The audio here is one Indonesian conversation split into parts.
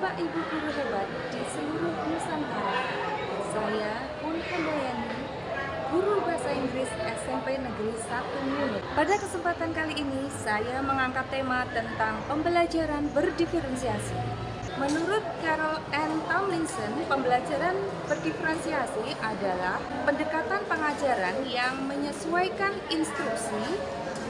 Bapak Ibu guru hebat di seluruh Nusantara, saya Pun Handayani, guru bahasa Inggris SMP Negeri 1 Ngunut. Pada kesempatan kali ini, saya mengangkat tema tentang pembelajaran berdiferensiasi. Menurut Carol Ann Tomlinson, pembelajaran berdiferensiasi adalah pendekatan pengajaran yang menyesuaikan instruksi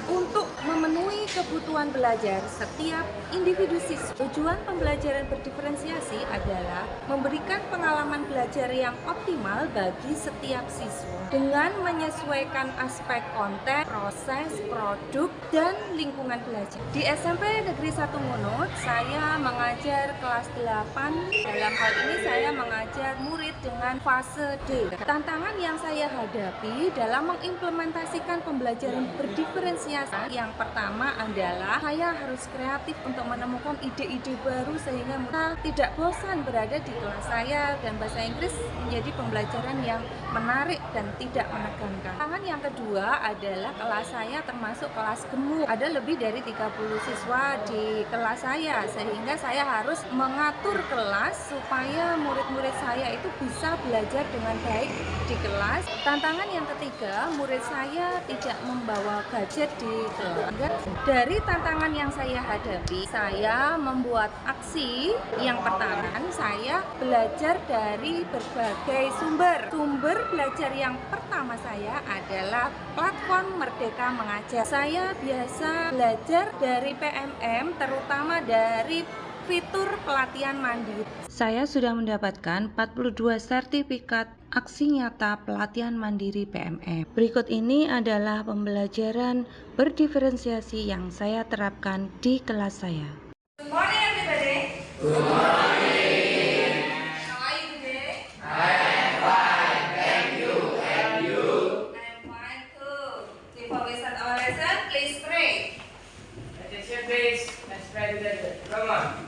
untuk memenuhi kebutuhan belajar setiap individu siswa. Tujuan pembelajaran berdiferensiasi adalah memberikan pengalaman belajar yang optimal bagi setiap siswa dengan menyesuaikan aspek konten, proses, produk, dan lingkungan belajar. Di SMP Negeri 1 Ngunut, saya mengajar kelas 8. Dalam hal ini saya mengajar murid dengan fase D. Tantangan yang saya hadapi dalam mengimplementasikan pembelajaran berdiferensiasi yang pertama adalah saya harus kreatif untuk menemukan ide-ide baru sehingga mereka tidak bosan berada di kelas saya, dan bahasa Inggris menjadi pembelajaran yang menarik dan tidak menegangkan. Tantangan yang kedua adalah kelas saya termasuk kelas gemuk. Ada lebih dari 30 siswa di kelas saya sehingga saya harus mengatur kelas supaya murid-murid saya itu bisa belajar dengan baik di kelas. Tantangan yang ketiga, murid saya tidak membawa gadget di kelas. Dari tantangan yang saya hadapi, saya membuat aksi. Yang pertama, saya belajar dari berbagai sumber. Sumber belajar yang pertama saya adalah platform Merdeka Mengajar. Saya biasa belajar dari PMM, terutama dari fitur pelatihan mandiri. Saya sudah mendapatkan 42 sertifikat aksi nyata pelatihan mandiri PMM. Berikut ini adalah pembelajaran berdiferensiasi yang saya terapkan di kelas saya. Good morning, everybody. Good morning. How are you today? I am fine, thank you. And you? I'm fine too. Before we start our lesson, please pray. Attention please, let's pray together. Come on.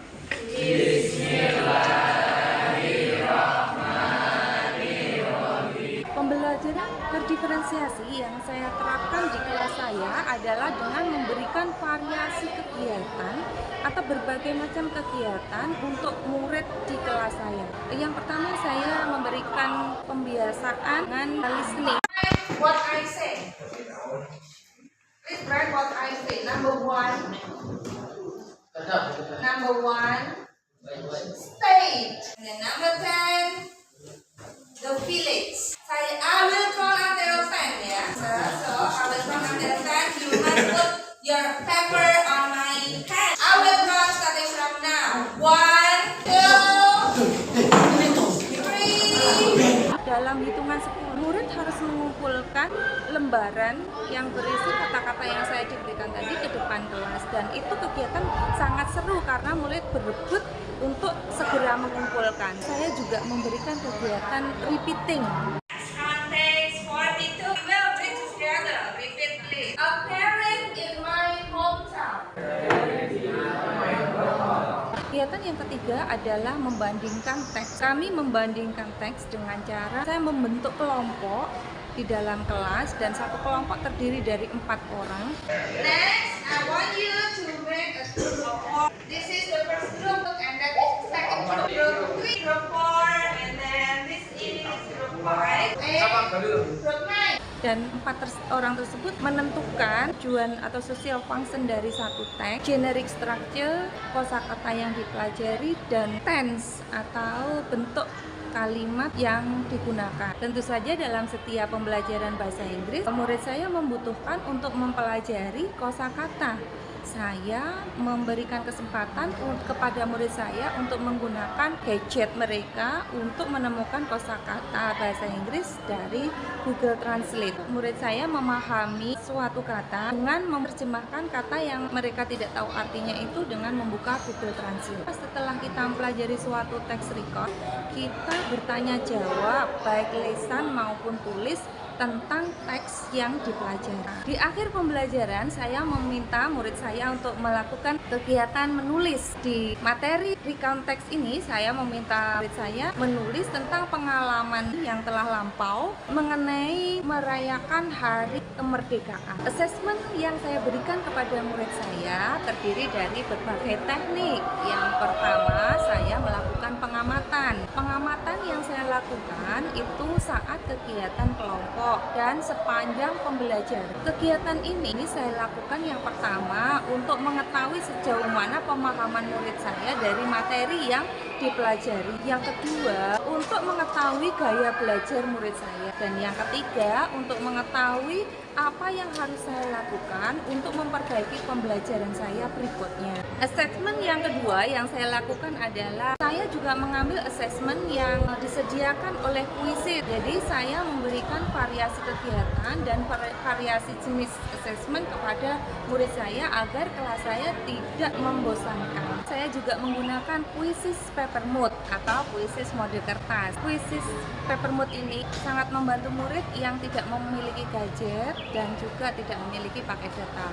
Pembelajaran berdiferensiasi yang saya terapkan di kelas saya adalah dengan memberikan variasi kegiatan atau berbagai macam kegiatan untuk murid di kelas saya. Yang pertama, saya memberikan pembiasaan dengan listening. What I say. Please write what I say. Number one, state. And then number 10, the village. I will count until 10, ya. So I will count until 10. You must put your paper on my hand. I will count starting from now. 1, 2, 3. Dalam hitungan 10, murid harus mengumpulkan lembaran yang berisi kata-kata yang saya diberikan tadi ke depan kelas, dan itu kegiatan sangat seru karena murid berebut untuk segera mengumpulkan. Saya juga memberikan kegiatan repeating. Context 42. We will read together repeatedly. A parent in my hometown. Kegiatan yang ketiga adalah membandingkan teks. Kami membandingkan teks dengan cara saya membentuk kelompok di dalam kelas, dan satu kelompok terdiri dari 4 orang. Next, I want you to make a group of 4. This is the first group, and that is the second group. Group 3, group 4, and then this is group 5, and group 9. Dan 4 orang tersebut menentukan tujuan atau social function dari satu teks, generic structure, kosakata yang dipelajari, dan tense atau bentuk kalimat yang digunakan. Tentu saja dalam setiap pembelajaran bahasa Inggris, murid saya membutuhkan untuk mempelajari kosakata. Saya memberikan kesempatan kepada murid saya untuk menggunakan gadget mereka untuk menemukan kosakata bahasa Inggris dari Google Translate. Murid saya memahami suatu kata dengan menerjemahkan kata yang mereka tidak tahu artinya itu dengan membuka Google Translate. Setelah kita mempelajari suatu teks record, kita bertanya jawab baik lisan maupun tulis tentang teks yang dipelajari. Di akhir pembelajaran, saya meminta murid saya untuk melakukan kegiatan menulis. Di materi recount teks ini, saya meminta murid saya menulis tentang pengalaman yang telah lampau mengenai merayakan hari kemerdekaan. Asesmen yang saya berikan kepada murid saya terdiri dari berbagai teknik. Yang pertama, saya melakukan pengamatan. Pengamatan yang saya lakukan itu saat kegiatan kelompok dan sepanjang pembelajaran. Kegiatan ini saya lakukan yang pertama untuk mengetahui sejauh mana pemahaman murid saya dari materi yang dipelajari. Yang kedua, untuk mengetahui gaya belajar murid saya. Dan yang ketiga, untuk mengetahui apa yang harus saya lakukan untuk memperbaiki pembelajaran saya berikutnya. Asesmen yang kedua yang saya lakukan adalah saya juga mengambil asesmen yang disediakan oleh Quizizz. Jadi saya memberikan variasi kegiatan dan variasi jenis asesmen kepada murid saya agar kelas saya tidak membosankan. Saya juga menggunakan Quizizz Papermood atau Quizizz mode kertas. Quizizz Papermood ini sangat membantu murid yang tidak memiliki gadget dan juga tidak memiliki paket data.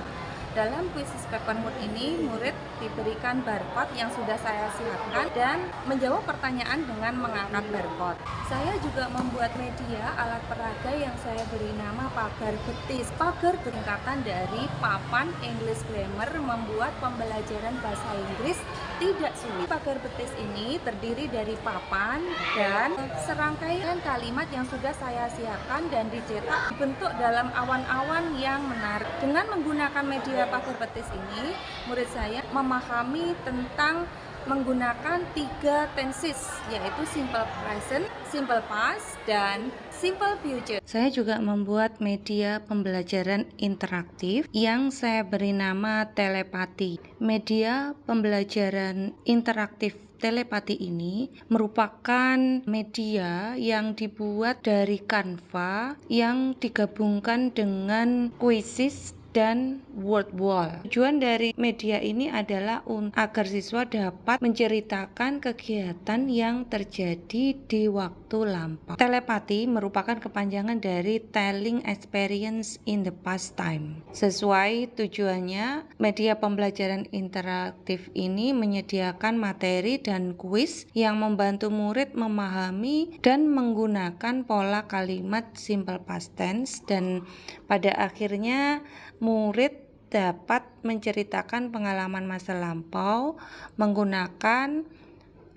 Dalam Quizizz Papermood ini, murid diberikan barcode yang sudah saya siapkan dan menjawab pertanyaan dengan mengangkat barcode. Saya juga membuat media alat peraga yang saya beri nama pagar betis. Pagar bersingkatan dari Papan English Grammar, membuat pembelajaran bahasa Inggris tidak sulit. Pagar betis ini terdiri dari papan dan serangkaian kalimat yang sudah saya siapkan dan dicetak dibentuk dalam awan-awan yang menarik. Dengan menggunakan media pagar betis ini, murid saya memahami tentang menggunakan 3 tenses, yaitu simple present, simple past, dan simple future. Saya juga membuat media pembelajaran interaktif yang saya beri nama telepati. Media pembelajaran interaktif telepati ini merupakan media yang dibuat dari Canva yang digabungkan dengan Quizizz dan Wordwall. Tujuan dari media ini adalah agar siswa dapat menceritakan kegiatan yang terjadi di waktu lampau. Telepati merupakan kepanjangan dari Telling Experience in the Past Time. Sesuai tujuannya, media pembelajaran interaktif ini menyediakan materi dan kuis yang membantu murid memahami dan menggunakan pola kalimat simple past tense, dan pada akhirnya murid dapat menceritakan pengalaman masa lampau menggunakan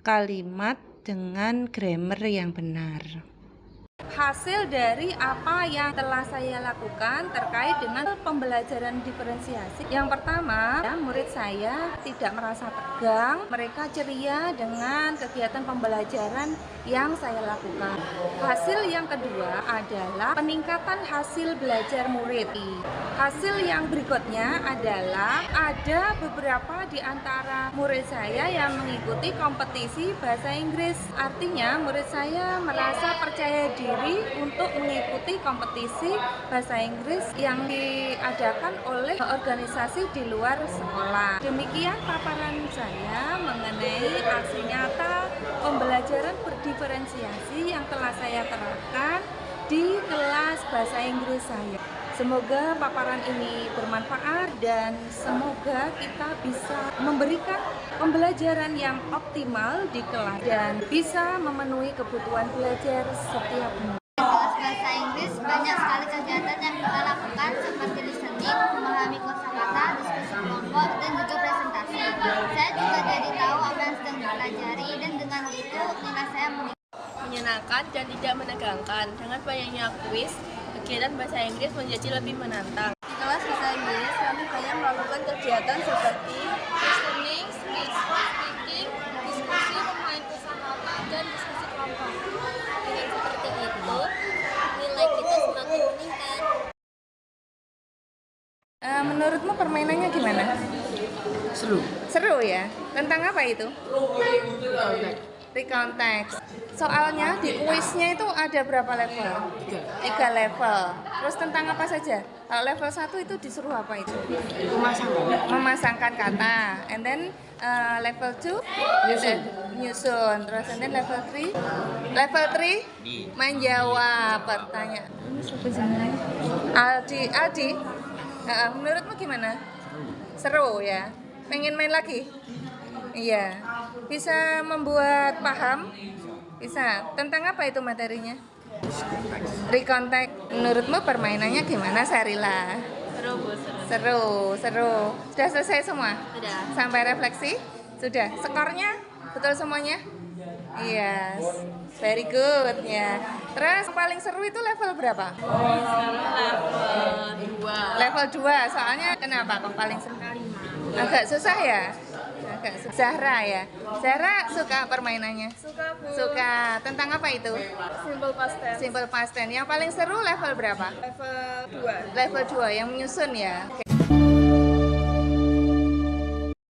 kalimat dengan grammar yang benar. Hasil dari apa yang telah saya lakukan terkait dengan pembelajaran diferensiasi. Yang pertama, murid saya tidak merasa tegang, mereka ceria dengan kegiatan pembelajaran yang saya lakukan. Hasil yang kedua adalah peningkatan hasil belajar murid. Hasil yang berikutnya adalah ada beberapa di antara murid saya yang mengikuti kompetisi bahasa Inggris. Artinya murid saya merasa percaya diri untuk mengikuti kompetisi bahasa Inggris yang diadakan oleh organisasi di luar sekolah. Demikian paparan saya mengenai aksi nyata pembelajaran berdiferensiasi yang telah saya terapkan di kelas bahasa Inggris saya. Semoga paparan ini bermanfaat dan semoga kita bisa memberikan pembelajaran yang optimal di kelas dan bisa memenuhi kebutuhan belajar setiap murid. Kelas bahasa Inggris banyak sekali kegiatan yang kita lakukan seperti listening, memahami kosakata, diskusi kelompok, dan juga presentasi. Saya juga jadi tahu apa yang sedang dipelajari dan dengan itu nilai saya menyenangkan dan tidak menegangkan. Dengan banyaknya kuis, kegiatan bahasa Inggris menjadi lebih menantang. Di kelas bahasa Inggris, kami banyak melakukan kegiatan seperti listening, speaking, diskusi, pemain kosakata, dan diskusi kelompok. Dengan seperti itu, nilai kita semakin meningkat. Menurutmu permainannya gimana? Seru. Seru ya? Tentang apa itu? Recount text. Soalnya di kuisnya itu ada berapa level? 3 level. Terus tentang apa saja? Kalau level 1 itu disuruh apa itu? Memasangkan kata. And then level 2 nyusun. Terus and then level 3 menjawab pertanyaan. Ini siapa jenengnya? Aldi. Menurutmu gimana? Seru ya? Pengen main lagi? Iya. Bisa membuat paham? Bisa. Tentang apa itu materinya? Recontact. Menurutmu permainannya gimana, Sarila? Seru, Bu, seru. Seru, seru. Sudah selesai semua? Sudah. Sampai refleksi? Sudah. Skornya betul semuanya? Yes. Very good ya. Terus yang paling seru itu level berapa? Level 2. Level 2. Soalnya kenapa kok paling seru? Agak susah ya? Agak susah. Zahra ya. Zahra suka permainannya? Suka, Bu. Suka. Tentang apa itu? Simple past tense. Simple past tense. Yang paling seru level berapa? Level 2. Level 2 yang menyusun ya. Oke.